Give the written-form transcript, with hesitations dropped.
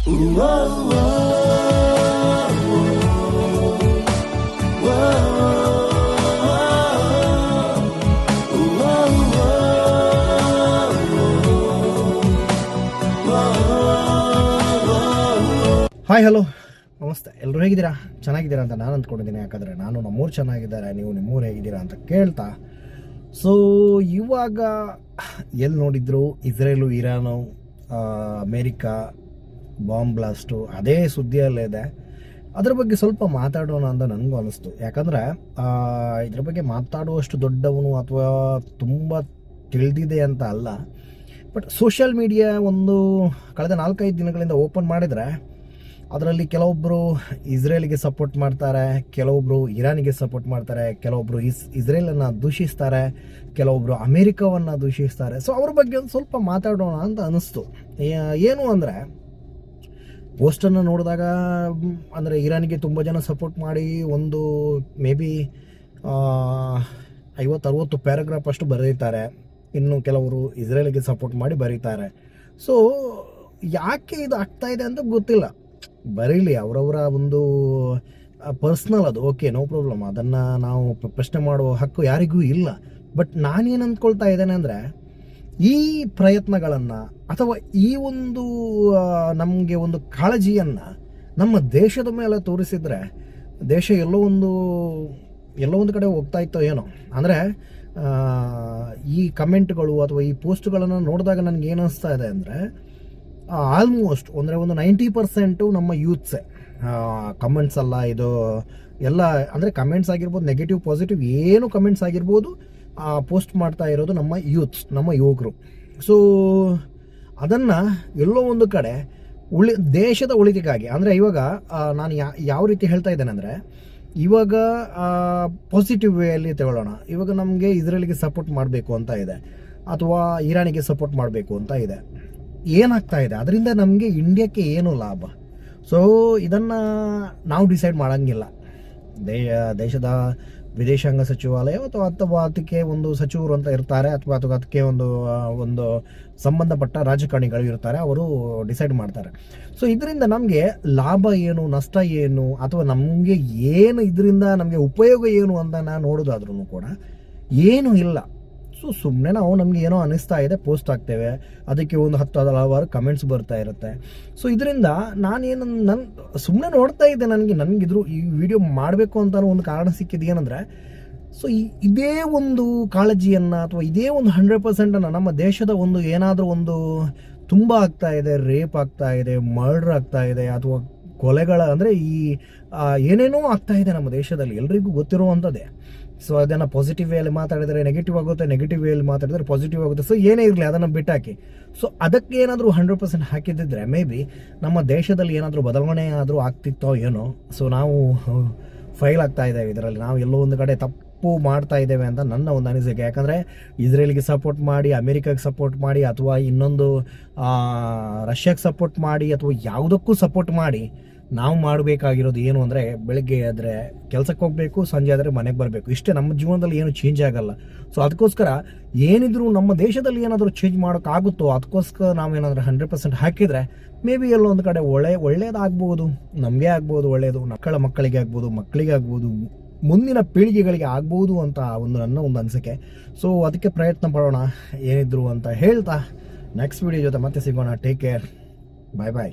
Hi hello ನಮಸ್ತೆ, ಎಲ್ಲರೂ ಹೇಗಿದ್ದೀರಾ? ಚೆನ್ನಾಗಿದ್ದೀರಾ ಅಂತ ನಾನು ಅಂದ್ಕೊಂಡಿದ್ದೀನಿ. ಯಾಕಂದರೆ ನಾನು ನಮ್ಮೂರು ಚೆನ್ನಾಗಿದ್ದಾರೆ, ನೀವು ನಿಮ್ಮೂರು ಹೇಗಿದ್ದೀರಾ ಅಂತ ಕೇಳ್ತಾ, ಸೊ ಇವಾಗ ಎಲ್ಲಿ ನೋಡಿದ್ರು Israel, Iran, America bomb blast ಅದೇ ಸುದ್ದಿಯಲ್ಲೇ ಇದೆ. ಅದ್ರ ಬಗ್ಗೆ ಸ್ವಲ್ಪ ಮಾತಾಡೋಣ ಅಂತ ನನಗೂ ಅನ್ನಿಸ್ತು. ಯಾಕಂದರೆ ಇದ್ರ ಬಗ್ಗೆ ಮಾತಾಡುವಷ್ಟು ದೊಡ್ಡವನು ಅಥವಾ ತುಂಬ ತಿಳಿದಿದೆ ಅಂತ ಅಲ್ಲ, ಬಟ್ ಸೋಷಿಯಲ್ ಮೀಡಿಯಾ ಒಂದು ಕಳೆದ 4-5 ದಿನಗಳಿಂದ ಓಪನ್ ಮಾಡಿದರೆ ಅದರಲ್ಲಿ ಕೆಲವೊಬ್ಬರು ಇಸ್ರೇಲಿಗೆ ಸಪೋರ್ಟ್ ಮಾಡ್ತಾರೆ, ಕೆಲವೊಬ್ಬರು ಇರಾನಿಗೆ ಸಪೋರ್ಟ್ ಮಾಡ್ತಾರೆ, ಕೆಲವೊಬ್ಬರು ಇಸ್ರೇಲನ್ನು ದೂಷಿಸ್ತಾರೆ, ಕೆಲವೊಬ್ಬರು ಅಮೇರಿಕಾವನ್ನು ದೂಷಿಸ್ತಾರೆ. ಸೊ ಅವ್ರ ಬಗ್ಗೆ ಒಂದು ಸ್ವಲ್ಪ ಮಾತಾಡೋಣ ಅಂತ ಅನ್ನಿಸ್ತು. ಏನು ಅಂದರೆ, ಪೋಸ್ಟನ್ನು ನೋಡಿದಾಗ ಅಂದರೆ ಇರಾನಿಗೆ ತುಂಬ ಜನ ಸಪೋರ್ಟ್ ಮಾಡಿ ಒಂದು ಮೇ ಬಿ 50-60 ಪ್ಯಾರಾಗ್ರಾಫ್ ಅಷ್ಟು ಬರೀತಾರೆ. ಇನ್ನು ಕೆಲವರು ಇಸ್ರೇಲಿಗೆ ಸಪೋರ್ಟ್ ಮಾಡಿ ಬರೀತಾರೆ. ಸೊ ಯಾಕೆ ಇದು ಆಗ್ತಾ ಇದೆ ಅಂತ ಗೊತ್ತಿಲ್ಲ. ಬರೀಲಿ, ಅವರವರ ಒಂದು ಪರ್ಸ್ನಲ್, ಅದು ಓಕೆ, ನೋ ಪ್ರಾಬ್ಲಮ್, ಅದನ್ನು ನಾವು ಪ್ರಶ್ನೆ ಮಾಡುವ ಹಕ್ಕು ಯಾರಿಗೂ ಇಲ್ಲ. ಬಟ್ ನಾನೇನು ಅಂದ್ಕೊಳ್ತಾ ಇದ್ದೇನೆ ಅಂದರೆ, ಈ ಪ್ರಯತ್ನಗಳನ್ನು ಅಥವಾ ಈ ಒಂದು ನಮಗೆ ಒಂದು ಕಾಳಜಿಯನ್ನು ನಮ್ಮ ದೇಶದ ಮೇಲೆ ತೋರಿಸಿದರೆ ದೇಶ ಎಲ್ಲೋ ಒಂದು ಕಡೆ ಹೋಗ್ತಾ ಇತ್ತೋ ಏನೋ. ಅಂದರೆ ಈ ಕಮೆಂಟ್ಗಳು ಅಥವಾ ಈ ಪೋಸ್ಟ್ಗಳನ್ನು ನೋಡಿದಾಗ ನನಗೆ ಏನು ಅನಿಸ್ತಾ ಇದೆ ಅಂದರೆ, ಆಲ್ಮೋಸ್ಟ್ ಅಂದರೆ ಒಂದು 90% ನಮ್ಮ ಯೂತ್ಸೇ ಕಮೆಂಟ್ಸ್ ಅಲ್ಲ ಇದು ಎಲ್ಲ. ಅಂದರೆ ಕಮೆಂಟ್ಸ್ ಆಗಿರ್ಬೋದು, ನೆಗೆಟಿವ್ ಪಾಸಿಟಿವ್ ಏನು ಕಮೆಂಟ್ಸ್ ಆಗಿರ್ಬೋದು, ಪೋಸ್ಟ್ ಮಾಡ್ತಾ ಇರೋದು ನಮ್ಮ ಯೂತ್ಸ್, ನಮ್ಮ ಯುವಕರು. ಸೊ ಅದನ್ನು ಎಲ್ಲೋ ಒಂದು ಕಡೆ ದೇಶದ ಉಳಿತಿಗಾಗಿ, ಅಂದರೆ ಇವಾಗ ನಾನು ಯಾವ ರೀತಿ ಹೇಳ್ತಾ ಇದ್ದೇನೆ ಅಂದರೆ, ಇವಾಗ ಪಾಸಿಟಿವ್ ವೇಯಲ್ಲಿ ತಗೊಳ್ಳೋಣ. ಇವಾಗ ನಮಗೆ ಇಸ್ರೇಲಿಗೆ ಸಪೋರ್ಟ್ ಮಾಡಬೇಕು ಅಂತ ಇದೆ, ಅಥವಾ ಇರಾನಿಗೆ ಸಪೋರ್ಟ್ ಮಾಡಬೇಕು ಅಂತ ಇದೆ. ಏನಾಗ್ತಾ ಇದೆ ಅದರಿಂದ ನಮಗೆ ಇಂಡಿಯಾಕ್ಕೆ ಏನು ಲಾಭ? ಸೊ ಇದನ್ನು ನಾವು ಡಿಸೈಡ್ ಮಾಡೋಂಗಿಲ್ಲ. ದೇಶದ ವಿದೇಶಾಂಗ ಸಚಿವಾಲಯ ಅಥವಾ ಅದಕ್ಕೆ ಒಂದು ಸಚಿವರು ಅಂತ ಇರ್ತಾರೆ, ಅಥವಾ ಅದಕ್ಕೆ ಒಂದು ಸಂಬಂಧಪಟ್ಟ ರಾಜಕಾರಣಿಗಳು ಇರ್ತಾರೆ, ಅವರು ಡಿಸೈಡ್ ಮಾಡ್ತಾರೆ. ಸೊ ಇದರಿಂದ ನಮಗೆ ಲಾಭ ಏನು, ನಷ್ಟ ಏನು, ಅಥವಾ ನಮಗೆ ಏನು ಇದರಿಂದ ನಮಗೆ ಉಪಯೋಗ ಏನು ಅಂತ ನಾನು ನೋಡೋದಾದ್ರೂ ಕೂಡ ಏನೂ ಇಲ್ಲ. ಸೊ ಸುಮ್ಮನೆ ನಾವು ನಮಗೆ ಏನೋ ಅನ್ನಿಸ್ತಾ ಇದೆ ಪೋಸ್ಟ್ ಆಗ್ತೇವೆ, ಅದಕ್ಕೆ ಒಂದು 10 ಕಮೆಂಟ್ಸ್ ಬರ್ತಾ ಇರುತ್ತೆ. ಸೊ ಇದರಿಂದ ನಾನು ಸುಮ್ಮನೆ ನೋಡ್ತಾ ಇದ್ದೆ. ನನಗಿದ್ರು ಈ ವಿಡಿಯೋ ಮಾಡಬೇಕು ಅಂತ ಒಂದು ಕಾರಣ ಸಿಕ್ಕಿದ್ದು ಏನಂದರೆ, ಸೊ ಇದೇ ಒಂದು ಕಾಳಜಿಯನ್ನು ಅಥವಾ ಇದೇ ಒಂದು 100% ನಮ್ಮ ದೇಶದ ಒಂದು ಏನಾದರೂ ಒಂದು ತುಂಬ ಆಗ್ತಾ ಇದೆ, ರೇಪ್ ಆಗ್ತಾ ಇದೆ, ಮರ್ಡರ್ ಆಗ್ತಾ ಇದೆ, ಅಥವಾ ಕೊಲೆಗಳ ಅಂದರೆ ಈ ಏನೇನೋ ಆಗ್ತಾ ಇದೆ ನಮ್ಮ ದೇಶದಲ್ಲಿ, ಎಲ್ರಿಗೂ ಗೊತ್ತಿರುವಂಥದ್ದೇ. ಸೊ ಅದನ್ನು ಪಾಸಿಟಿವ್ ವೇಯಲ್ಲಿ ಮಾತಾಡಿದರೆ ನೆಗೆಟಿವ್ ಆಗುತ್ತೆ, ನೆಗೆಟಿವ್ ವೇಯಲ್ಲಿ ಮಾತಾಡಿದರೆ ಪಾಸಿಟಿವ್ ಆಗುತ್ತೆ. ಸೊ ಏನೇ ಇರಲಿ ಅದನ್ನು ಬಿಟ್ಟಾಕಿ. ಸೊ ಅದಕ್ಕೆ ಏನಾದರೂ 100% ಹಾಕಿದ್ದಿದ್ರೆ ಮೇ ಬಿ ನಮ್ಮ ದೇಶದಲ್ಲಿ ಏನಾದರೂ ಬದಲಾವಣೆ ಆದರೂ ಆಗ್ತಿತ್ತೋ ಏನೋ. ಸೊ ನಾವು ಫೈಲ್ ಆಗ್ತಾ ಇದ್ದೇವೆ ಇದರಲ್ಲಿ, ನಾವು ಎಲ್ಲೋ ಒಂದು ಕಡೆ ತಪ್ಪು ಮಾಡ್ತಾ ಇದ್ದೇವೆ ಅಂತ ನನ್ನ ಒಂದು ಅನಿಸಿಕೆ. ಯಾಕಂದರೆ ಇಸ್ರೇಲ್ಗೆ ಸಪೋರ್ಟ್ ಮಾಡಿ, ಅಮೇರಿಕಾಗೆ ಸಪೋರ್ಟ್ ಮಾಡಿ, ಅಥವಾ ಇನ್ನೊಂದು ರಷ್ಯಾಗೆ ಸಪೋರ್ಟ್ ಮಾಡಿ, ಅಥವಾ ಯಾವುದಕ್ಕೂ ಸಪೋರ್ಟ್ ಮಾಡಿ ನಾವು ಮಾಡಬೇಕಾಗಿರೋದು ಏನು ಅಂದರೆ, ಬೆಳಗ್ಗೆ ಆದರೆ ಕೆಲಸಕ್ಕೆ ಹೋಗಬೇಕು, ಸಂಜೆ ಆದರೆ ಮನೆಗೆ ಬರಬೇಕು. ಇಷ್ಟೇ, ನಮ್ಮ ಜೀವನದಲ್ಲಿ ಏನು ಚೇಂಜ್ ಆಗಲ್ಲ. ಸೊ ಅದಕ್ಕೋಸ್ಕರ ಏನಿದ್ರು ನಮ್ಮ ದೇಶದಲ್ಲಿ ಏನಾದರೂ ಚೇಂಜ್ ಮಾಡೋಕ್ಕಾಗುತ್ತೋ ಅದಕ್ಕೋಸ್ಕರ ನಾವೇನಾದರೂ 100% ಹಾಕಿದರೆ ಮೇ ಬಿ ಎಲ್ಲೋ ಒಂದು ಕಡೆ ಒಳ್ಳೆಯದಾಗ್ಬೋದು, ನಮಗೆ ಆಗ್ಬೋದು, ಒಳ್ಳೆಯದು ಮಕ್ಕಳಿಗೆ ಆಗ್ಬೋದು, ಮಕ್ಕಳಿಗೆ ಆಗ್ಬೋದು, ಮುಂದಿನ ಪೀಳಿಗೆಗಳಿಗೆ ಆಗ್ಬೋದು ಅಂತ ನನ್ನ ಒಂದು ಅನಿಸಿಕೆ. ಸೊ ಅದಕ್ಕೆ ಪ್ರಯತ್ನ ಪಡೋಣ ಏನಿದ್ರು ಅಂತ ಹೇಳ್ತಾ, ನೆಕ್ಸ್ಟ್ ವಿಡಿಯೋ ಜೊತೆ ಮತ್ತೆ ಸಿಗೋಣ. ಟೇಕ್ ಕೇರ್, ಬಾಯ್ ಬಾಯ್.